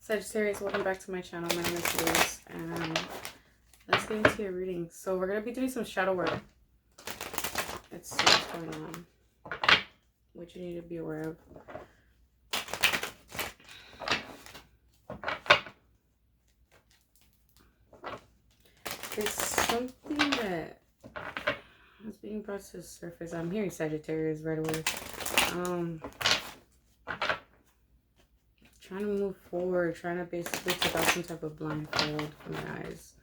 Sagittarius, welcome back to my channel. My name is Liz, and let's get into your reading. So we're going to be doing some shadow work. Let's see what's going on, what you need to be aware of. There's something that is being brought to the surface. I'm hearing Sagittarius right away. Trying to move forward, trying to basically take out some type of blindfold from your eyes.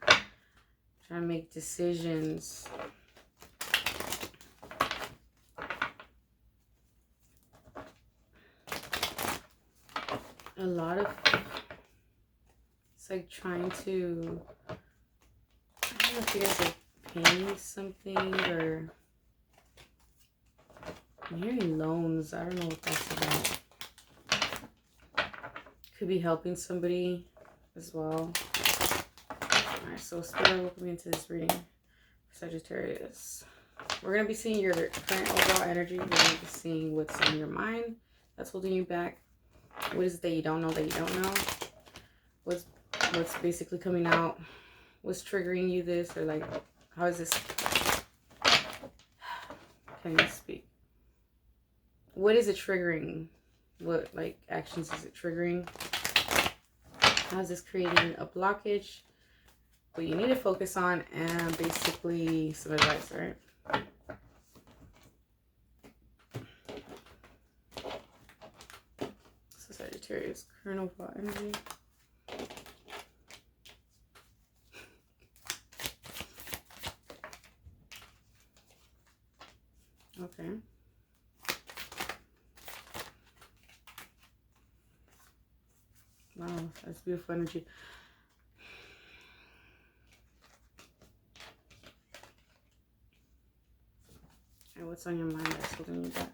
Trying to make decisions. A lot of, it's like trying to, I don't know if you guys are paying something or I'm hearing loans. I don't know what that's about. Could be helping somebody as well. Alright, so Spirit, welcome me into this reading for Sagittarius. We're going to be seeing your current overall energy. We're going to be seeing what's on your mind that's holding you back. What is it that you don't know that you don't know? What's basically coming out? What's triggering you this? Or like, how is this? Can you speak? What is it triggering? What like actions is it triggering? How is this creating a blockage? What you need to focus on, and basically some advice, right? So Sagittarius, current overall energy. Okay. Wow, that's beautiful energy. And what's on your mind that's holding you back?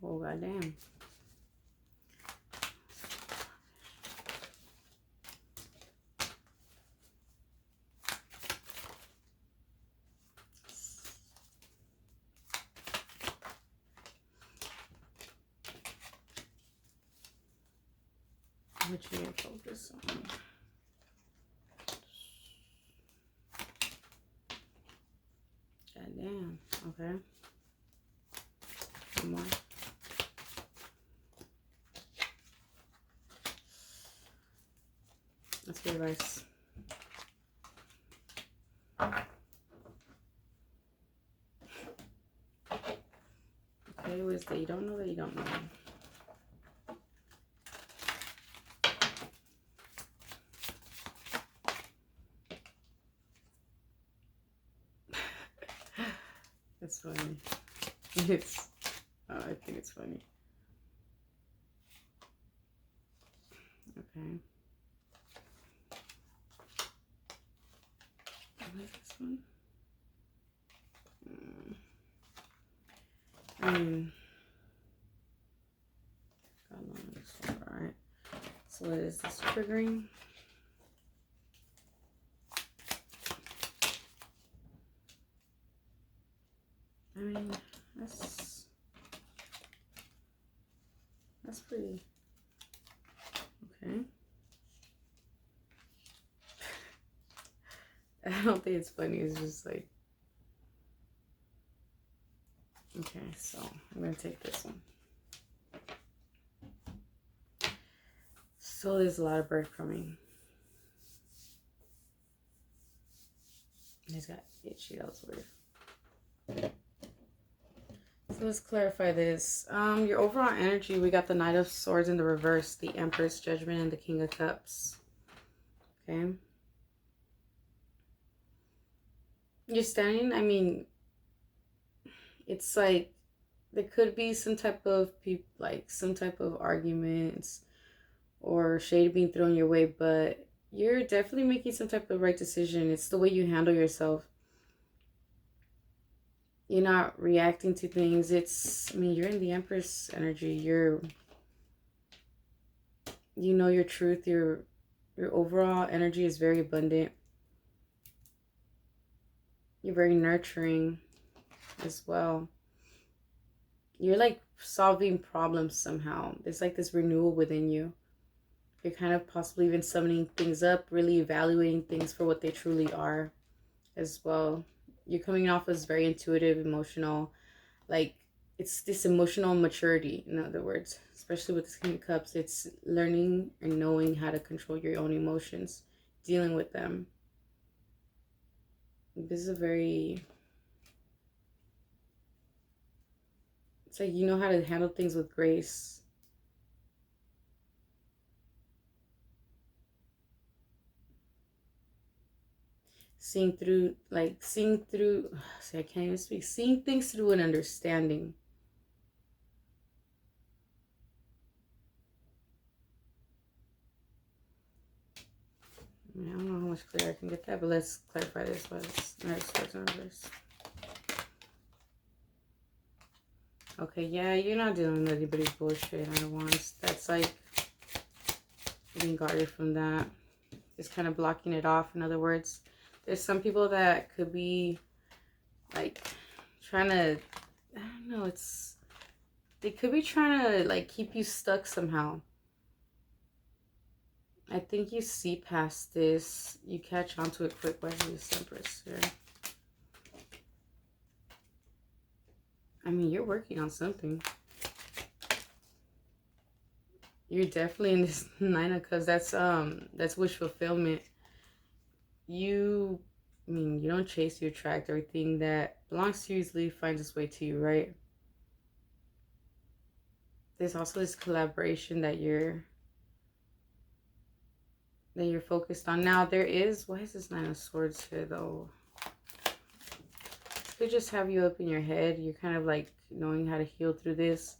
Oh, goddamn. What you need to focus on? Goddamn. Okay. One more. That's your advice. Okay, what is that you don't know that you don't know? That's funny. It's, oh, I think it's funny. Okay. What is this one? I mean, got on this one, alright. So what is this triggering? I mean, that's pretty okay. I don't think it's funny, it's just like, okay, so I'm gonna take this one. So there's a lot of breadcrumbing. He's got itchy, that was weird. So let's clarify this. Your overall energy, we got the Knight of Swords in the reverse, the Empress, Judgment, and the King of Cups. Okay. You're standing, I mean, it's like there could be some type of some type of arguments or shade being thrown your way, but you're definitely making some type of right decision. It's the way you handle yourself. You're not reacting to things. It's, I mean, you're in the Empress energy. You know your truth. Your overall energy is very abundant. You're very nurturing as well. You're like solving problems somehow. There's like this renewal within you. You're kind of possibly even summoning things up, really evaluating things for what they truly are as well. You're coming off as very intuitive, emotional, like it's this emotional maturity, in other words, especially with this King of Cups. It's learning and knowing how to control your own emotions, dealing with them. This is a very, it's like you know how to handle things with grace. Seeing through, see, I can't even speak. Seeing things through an understanding. I don't know how much clearer I can get that, but let's clarify this. Okay, yeah, you're not dealing with anybody's bullshit. I don't want. That's like being guarded from that. Just kind of blocking it off. In other words, there's some people that could be like trying to, I don't know, they could be trying to like keep you stuck somehow. I think you see past this. You catch on to it quick. Why is this Empress here? I mean, you're working on something. You're definitely in this 9 of Cups. That's wish fulfillment. I mean, you don't chase, you attract. Everything that belongs to you easily finds its way to you, right? There's also this collaboration that you're focused on. Now there is, why is this 9 of Swords here though? This could just have you up in your head. You're kind of like knowing how to heal through this,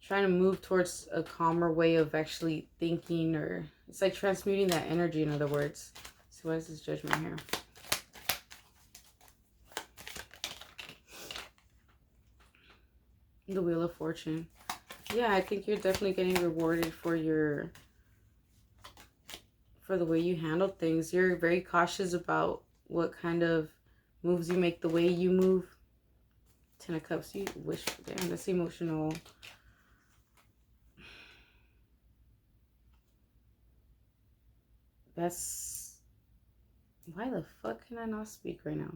trying to move towards a calmer way of actually thinking, or it's like transmuting that energy, in other words. So why is this Judgment here? The Wheel of Fortune. Yeah, I think you're definitely getting rewarded for the way you handle things. You're very cautious about what kind of moves you make, the way you move. 10 of Cups, you wish, damn, that's emotional. That's, why the fuck can I not speak right now?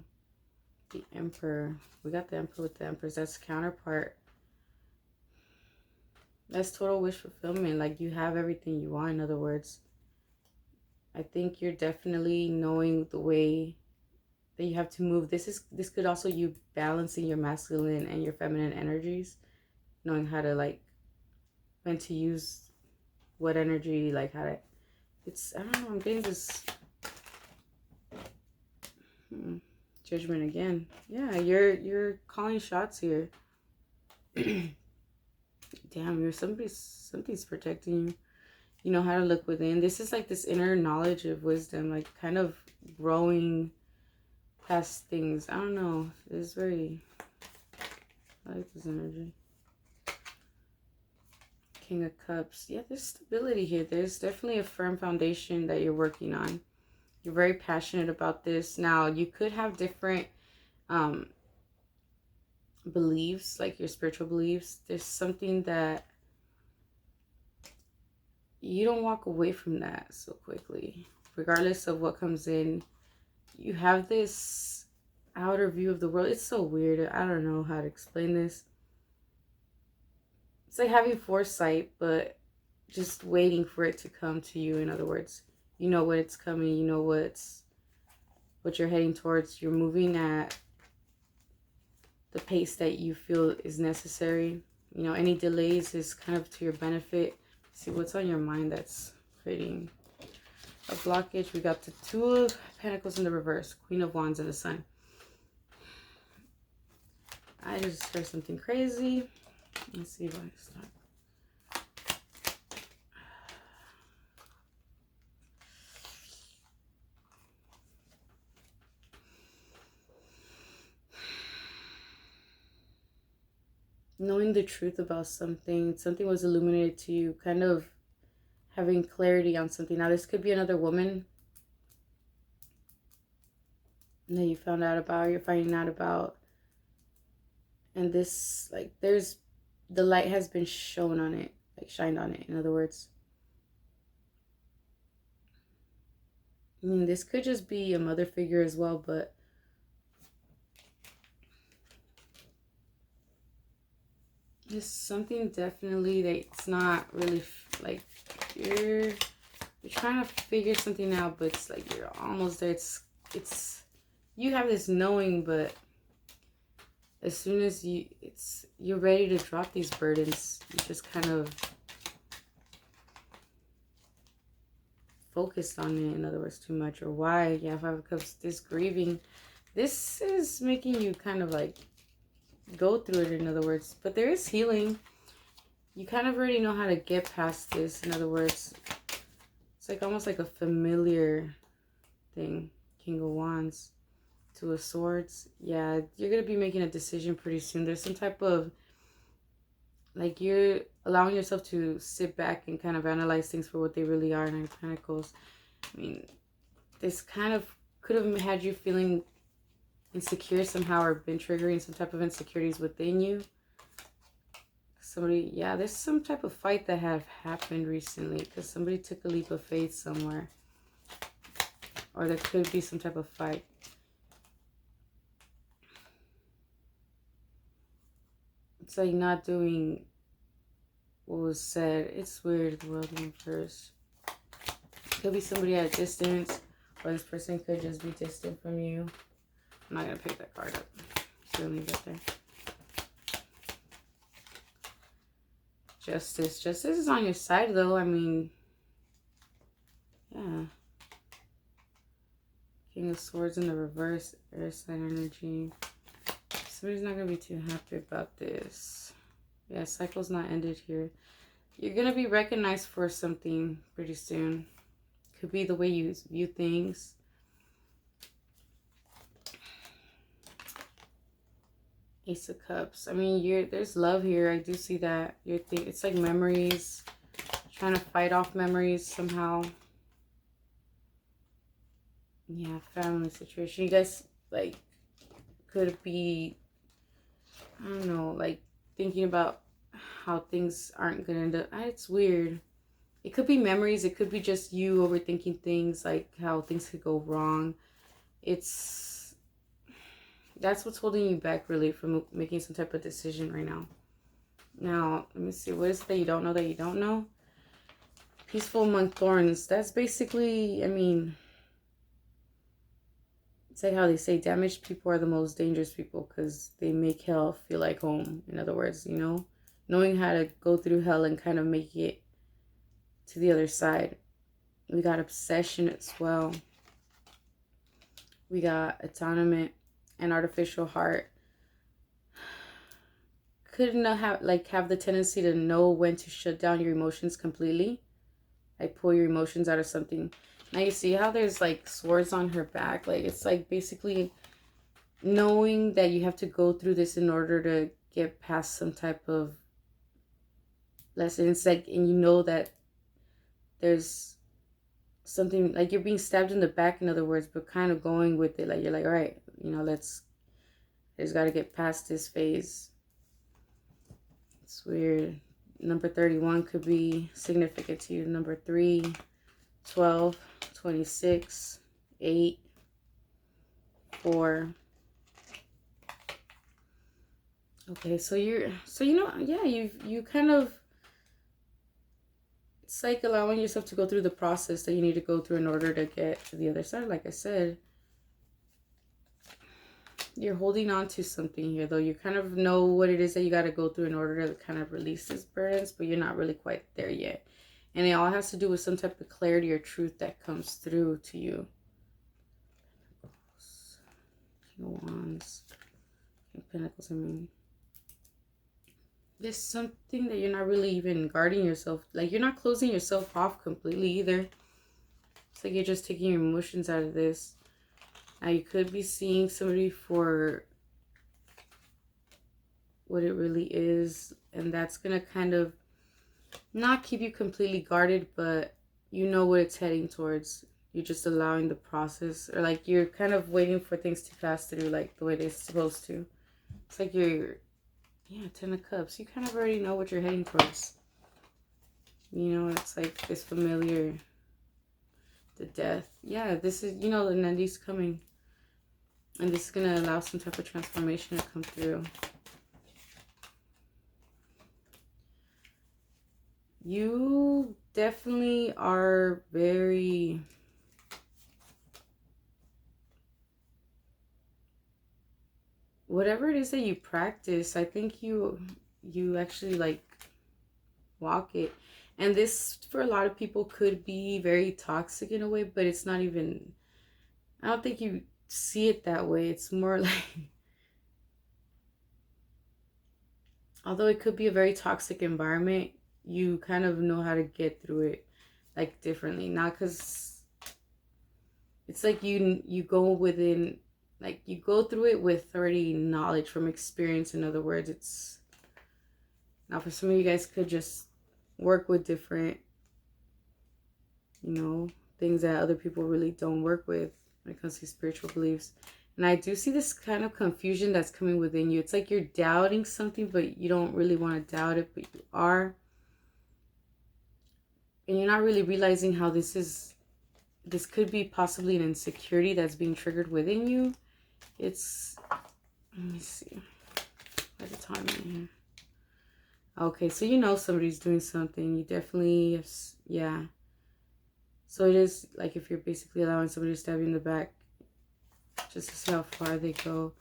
The Emperor. We got the Emperor with the Empress. That's counterpart. That's total wish fulfillment. Like you have everything you want, in other words. I think you're definitely knowing the way that you have to move. This could also you balancing your masculine and your feminine energies, knowing how to like when to use what energy, like how to, it's, I don't know, I'm getting this Judgment again. Yeah, you're calling shots here. Damn, somebody's protecting you. You know how to look within. This is like this inner knowledge of wisdom, like kind of growing past things. I don't know. It's very, I like this energy. King of Cups. Yeah, there's stability here. There's definitely a firm foundation that you're working on. You're very passionate about this. Now, you could have different beliefs, like your spiritual beliefs. There's something that you don't walk away from that so quickly. Regardless of what comes in, you have this outer view of the world. It's so weird. I don't know how to explain this. It's like having foresight, but just waiting for it to come to you. In other words, you know when it's coming. You know what you're heading towards. You're moving at the pace that you feel is necessary. You know, any delays is kind of to your benefit. See what's on your mind that's creating a blockage. We got the 2 of Pentacles in the reverse, Queen of Wands and the Sun. I just heard something crazy. Let's see if I start. knowing the truth about something. Something was illuminated to you, kind of having clarity on something. Now, this could be another woman that you found out about, you're finding out about. And this, like, there's, the light has been shown on it, like shined on it, in other words. I mean, this could just be a mother figure as well, but there's something definitely that's not really, like, you're trying to figure something out, but it's like you're almost there. It's you have this knowing, but as soon as you're ready to drop these burdens, you just kind of focused on it, in other words, too much. Or why? Yeah, 5 of Cups, this grieving, this is making you kind of like go through it, in other words. But there is healing. You kind of already know how to get past this, in other words. It's like almost like a familiar thing. King of Wands, 2 of Swords. Yeah, you're going to be making a decision pretty soon. There's some type of, like, you're allowing yourself to sit back and kind of analyze things for what they really are. 9 of Pentacles. I mean, this kind of could have had you feeling insecure somehow, or been triggering some type of insecurities within you. Somebody, yeah, there's some type of fight that have happened recently because somebody took a leap of faith somewhere. Or there could be some type of fight. It's like not doing what was said. It's weird, the World in reverse. Could be somebody at a distance, or this person could just be distant from you. I'm not going to pick that card up. Just going to leave that there. Justice. Justice is on your side, though. I mean, yeah. King of Swords in the reverse. Air sign energy. Somebody's not going to be too happy about this. Yeah, cycle's not ended here. You're going to be recognized for something pretty soon. Could be the way you view things. Ace of Cups. I mean, there's love here. I do see that. It's like memories. Trying to fight off memories somehow. Yeah, family situation. You guys, like, could be, I don't know, like, thinking about how things aren't going to end up. It's weird. It could be memories. It could be just you overthinking things, like how things could go wrong. That's what's holding you back, really, from making some type of decision right now. Now, let me see. What is it that you don't know that you don't know? Peaceful among thorns. That's basically, I mean, it's like how they say damaged people are the most dangerous people because they make hell feel like home. In other words, you know, knowing how to go through hell and kind of make it to the other side. We got obsession as well. We got atonement and artificial heart. Couldn't have the tendency to know when to shut down your emotions completely. Like pull your emotions out of something. Now you see how there's like swords on her back. Like it's like basically knowing that you have to go through this in order to get past some type of lesson. It's like, and you know that there's something like you're being stabbed in the back, in other words, but kind of going with it. Like you're like, all right, you know, I just got to get past this phase. It's weird. Number 31 could be significant to you. Number 3, 12, 26, 8, 4. Okay, so you know, yeah, you kind of, it's like allowing yourself to go through the process that you need to go through in order to get to the other side. Like I said, you're holding on to something here, though. You kind of know what it is that you got to go through in order to kind of release these burdens, but you're not really quite there yet. And it all has to do with some type of clarity or truth that comes through to you. King of Wands. King of Pentacles, I mean. There's something that you're not really even guarding yourself. Like, you're not closing yourself off completely either. It's like you're just taking your emotions out of this. Now, you could be seeing somebody what it really is. And that's going to kind of not keep you completely guarded, but you know what it's heading towards. You're just allowing the process, or like you're kind of waiting for things to pass through like the way they're supposed to. It's like you're, yeah, 10 of Cups. You kind of already know what you're heading towards. You know, it's like this familiar, the death. Yeah, this is, you know, the Nandi's coming. And this is going to allow some type of transformation to come through. You definitely are very... whatever it is that you practice, I think you actually like walk it. And this for a lot of people could be very toxic in a way, but it's not even, I don't think you see it that way. It's more like, although it could be a very toxic environment, you kind of know how to get through it like differently. Not because it's like you go within, like you go through it with already knowledge from experience. In other words, it's now for some of you guys could just work with different, you know, things that other people really don't work with when it comes to spiritual beliefs. And I do see this kind of confusion that's coming within you. It's like you're doubting something, but you don't really want to doubt it, but you are. And you're not really realizing how this could be possibly an insecurity that's being triggered within you. It's, let me see, where's the time in here? Okay, so you know somebody's doing something. You definitely, yeah. So it is like if you're basically allowing somebody to stab you in the back just to see how far they go.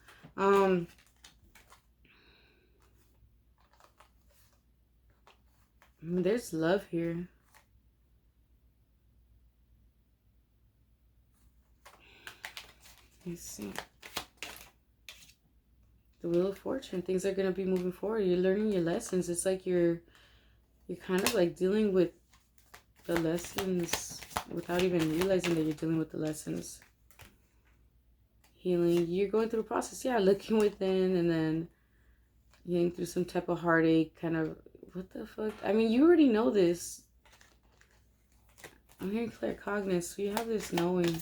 There's love here. Let's see. The Wheel of Fortune. Things are going to be moving forward. You're learning your lessons. It's like you're kind of like dealing with the lessons without even realizing that you're dealing with the lessons. Healing. You're going through a process. Yeah, looking within and then getting through some type of heartache. Kind of, what the fuck? I mean, you already know this. I'm hearing claircognizance. So you have this knowing.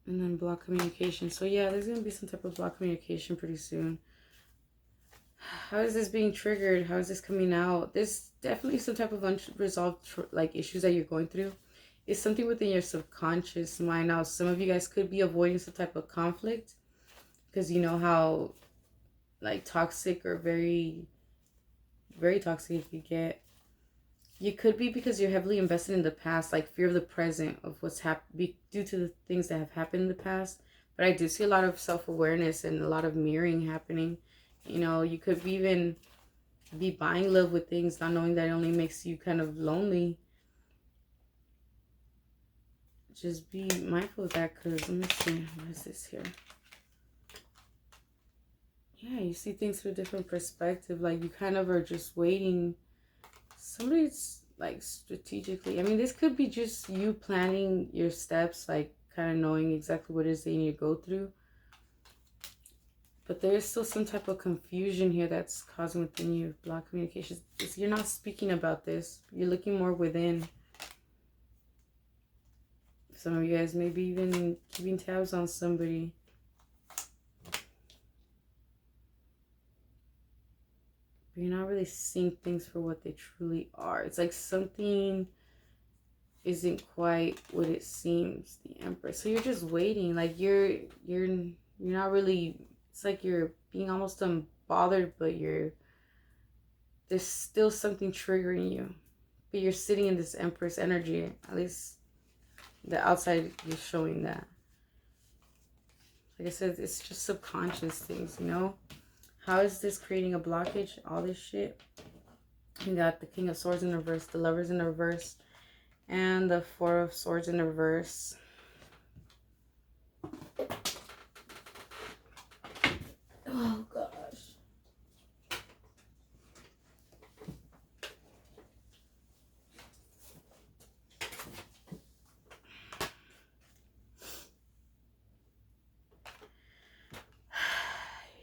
And then block communication. So yeah, there's going to be some type of block communication pretty soon. How is this being triggered? How is this coming out? There's definitely some type of unresolved like issues that you're going through. It's something within your subconscious mind. Now, some of you guys could be avoiding some type of conflict because you know how like toxic or very, very toxic you get. You could be because you're heavily invested in the past, like fear of the present of what's happened due to the things that have happened in the past. But I do see a lot of self-awareness and a lot of mirroring happening. You know, you could even be buying love with things, not knowing that it only makes you kind of lonely. Just be mindful of that, because let me see, what is this here? Yeah, you see things through a different perspective. Like you kind of are just waiting. Somebody's like strategically, I mean, this could be just you planning your steps, like kind of knowing exactly what it is that you need to go through. But there is still some type of confusion here that's causing within you block communication. You're not speaking about this. You're looking more within. Some of you guys may be even keeping tabs on somebody. But you're not really seeing things for what they truly are. It's like something isn't quite what it seems. The Empress. So you're just waiting. Like you're not really. It's like you're being almost unbothered, but there's still something triggering you. But you're sitting in this Empress energy. At least the outside is showing that. Like I said, it's just subconscious things, you know. How is this creating a blockage? All this shit. You got the King of Swords in reverse, the Lovers in reverse, and the Four of Swords in reverse. Oh, gosh.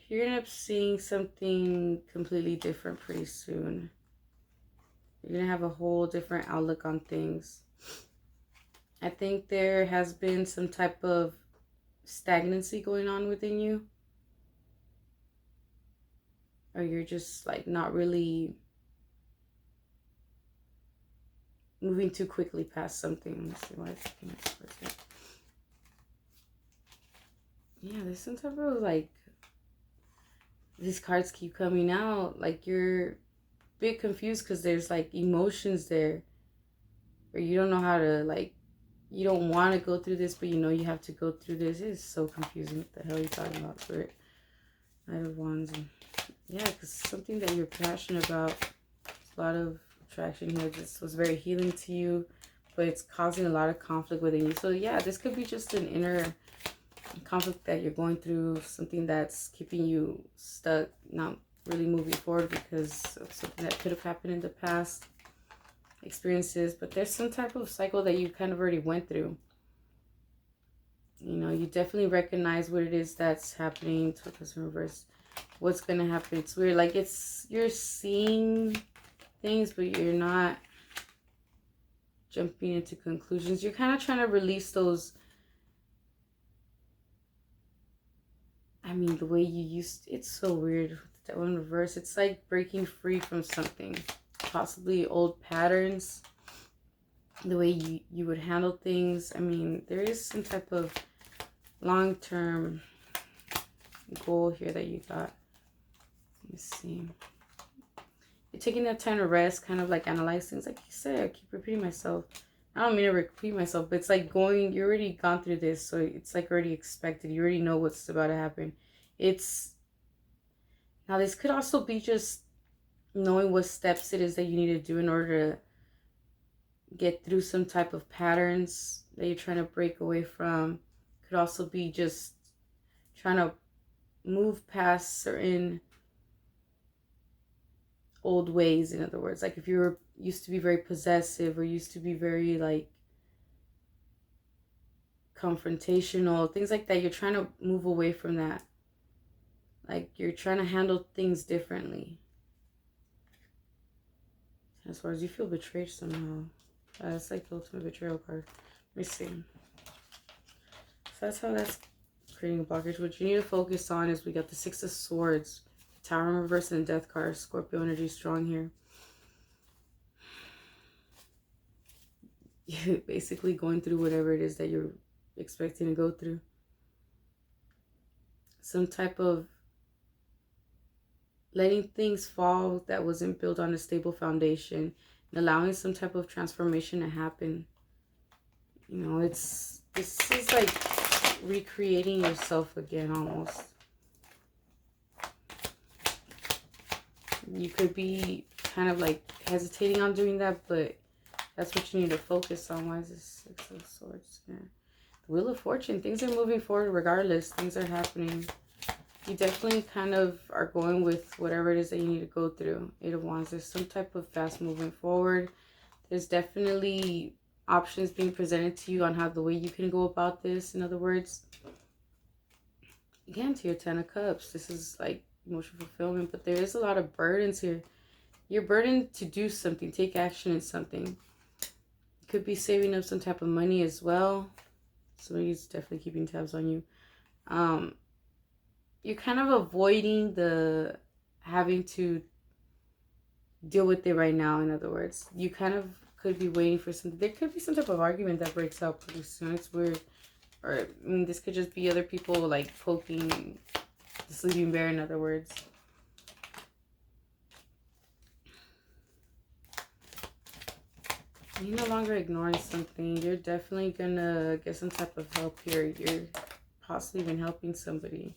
You're going to end up seeing something completely different pretty soon. You're going to have a whole different outlook on things. I think there has been some type of stagnancy going on within you. Or you're just like not really moving too quickly past something. Let me see why it's taking this person. Yeah, there's some type of like, these cards keep coming out. Like you're a bit confused because there's like emotions there. Or you don't know how to like, you don't want to go through this, but you know you have to go through this. It's so confusing. What the hell are you talking about, Spirit? Knight of Wands. Yeah, because something that you're passionate about. There's a lot of attraction here. This was very healing to you, but it's causing a lot of conflict within you. So yeah, this could be just an inner conflict that you're going through, something that's keeping you stuck, not really moving forward because of something that could have happened in the past experiences. But there's some type of cycle that you kind of already went through. You know, you definitely recognize what it is that's happening. Focus in reverse. What's gonna happen? It's weird. Like you're seeing things, but you're not jumping into conclusions. You're kind of trying to release those. I mean, the way you used, it's so weird. That one in reverse. It's like breaking free from something, possibly old patterns. The way you would handle things. I mean, there is some type of long-term goal here that you got. Let me see. You're taking that time to rest, kind of like analyze things. Like you said, I keep repeating myself. I don't mean to repeat myself, but it's like you already gone through this, so it's like already expected. You already know what's about to happen. Now this could also be just knowing what steps it is that you need to do in order to get through some type of patterns that you're trying to break away from. Could also be just trying to move past certain old ways. In other words, like if you were used to be very possessive or used to be very like confrontational, things like that, you're trying to move away from that. Like you're trying to handle things differently. As far as you feel betrayed somehow. It's like the ultimate betrayal card. Let me see. So that's how that's creating a blockage. What you need to focus on is we got the Six of Swords, Tower in reverse, and Death card. Scorpio energy strong here. You're basically going through whatever it is that you're expecting to go through. Some type of letting things fall that wasn't built on a stable foundation and allowing some type of transformation to happen. You know, this is like recreating yourself again almost. You could be kind of like hesitating on doing that, but that's what you need to focus on. Why is this Six of Swords here? The Wheel of Fortune. Things are moving forward regardless. Things are happening. You definitely kind of are going with whatever it is that you need to go through. Eight of Wands. There's some type of fast moving forward. There's definitely options being presented to you on how the way you can go about this. In other words, again, to your Ten of Cups. This is like emotional fulfillment, but there is a lot of burdens here. You're burdened to do something, take action in something. You could be saving up some type of money as well. Somebody's definitely keeping tabs on you. You're kind of avoiding the having to deal with it right now. In other words, you kind of could be waiting for something. There could be some type of argument that breaks out pretty soon. It's weird. Or I mean, this could just be other people like poking the sleeping bear, in other words. You're no longer ignoring something. You're definitely gonna get some type of help here. You're possibly even helping somebody.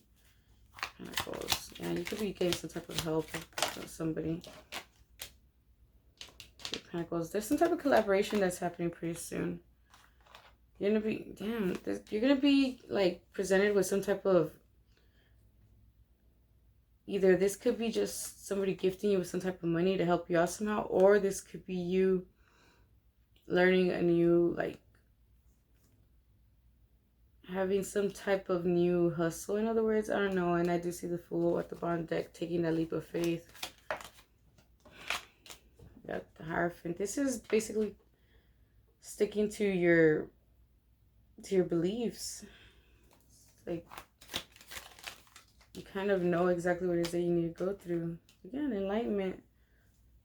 Pentacles. Yeah, you could be getting some type of help with somebody. Pentacles. There's some type of collaboration that's happening pretty soon. You're gonna be, damn, you're gonna be like presented with some type of, either this could be just somebody gifting you with some type of money to help you out somehow, or this could be you learning a new, like, having some type of new hustle, in other words. I don't know. And I do see the Fool at the bottom deck, taking that leap of faith. Got the Hierophant. This is basically sticking to your beliefs. It's like you kind of know exactly what it is that you need to go through. Again, enlightenment.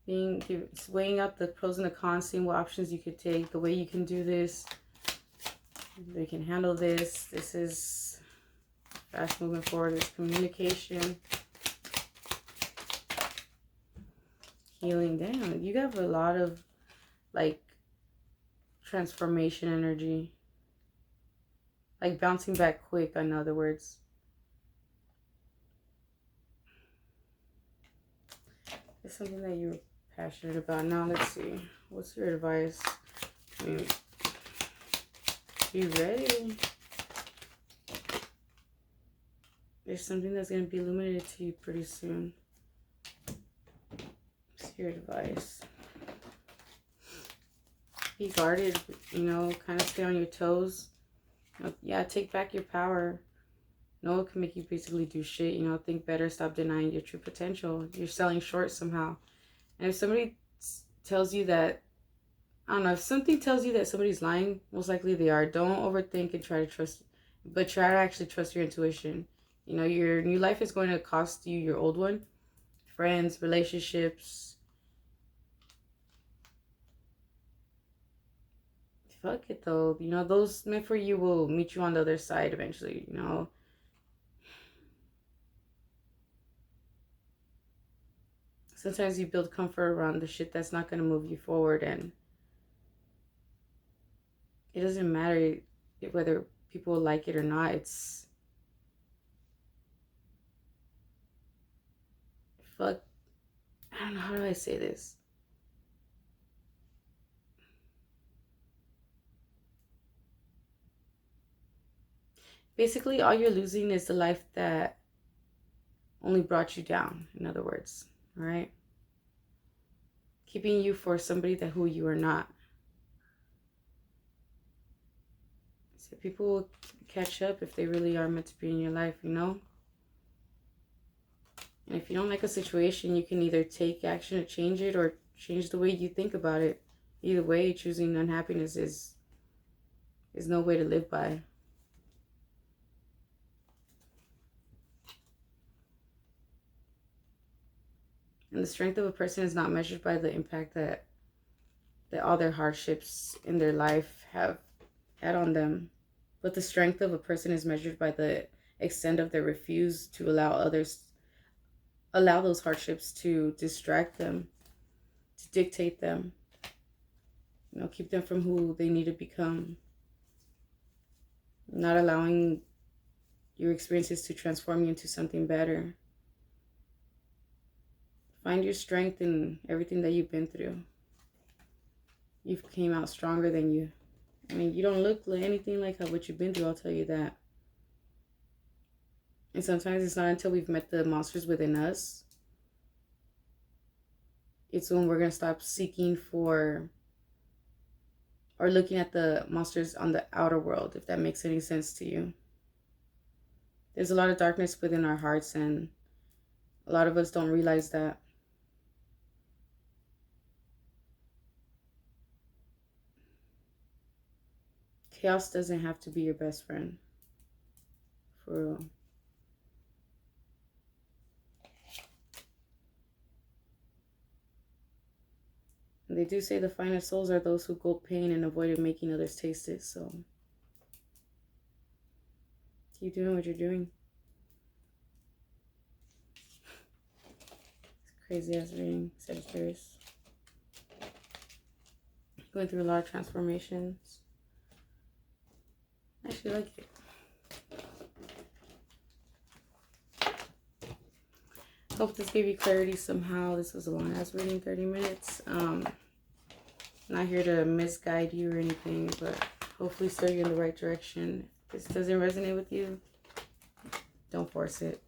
Weighing out the pros and the cons, seeing what options you could take, the way you can do this. They can handle this. This is fast moving forward. There's communication. Healing down. You have a lot of like transformation energy. Like bouncing back quick, in other words. It's something that you're passionate about. Now let's see. What's your advice? I mean, you ready? There's something that's going to be illuminated to you pretty soon. What's your advice? Be guarded, you know, kind of stay on your toes. You know, yeah, take back your power. No one can make you basically do shit, you know. Think better, stop denying your true potential. You're selling short somehow. And if somebody tells you that, I don't know, if something tells you that somebody's lying, most likely they are. Don't overthink and try to trust, but try to actually trust your intuition. You know, your new life is going to cost you your old one. Friends, relationships. Fuck it though. You know, those meant for you will meet you on the other side eventually, you know. Sometimes you build comfort around the shit that's not going to move you forward, and it doesn't matter whether people like it or not. It's fuck. I don't know, how do I say this? Basically, all you're losing is the life that only brought you down, in other words. All right? Keeping you for somebody that who you are not. So people will catch up if they really are meant to be in your life, you know? And if you don't like a situation, you can either take action to change it or change the way you think about it. Either way, choosing unhappiness is no way to live by. And the strength of a person is not measured by the impact that all their hardships in their life have had on them. But the strength of a person is measured by the extent of their refuse to allow those hardships to distract them, to dictate them, you know, keep them from who they need to become. Not allowing your experiences to transform you into something better. Find your strength in everything that you've been through. You've came out stronger than you. I mean, you don't look like anything like what you've been through, I'll tell you that. And sometimes it's not until we've met the monsters within us, it's when we're going to stop seeking for or looking at the monsters on the outer world, if that makes any sense to you. There's a lot of darkness within our hearts, and a lot of us don't realize that. Chaos doesn't have to be your best friend. For real. And they do say the finest souls are those who gulp pain and avoid making others taste it. So keep doing what you're doing. It's crazy ass reading, Sagittarius. Going through a lot of transformations. I actually like it. Hope this gave you clarity somehow. This was a long ass reading, 30 minutes. Not here to misguide you or anything, but hopefully steer you in the right direction. If this doesn't resonate with you, don't force it.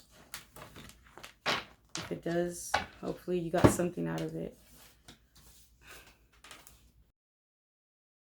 If it does, hopefully you got something out of it.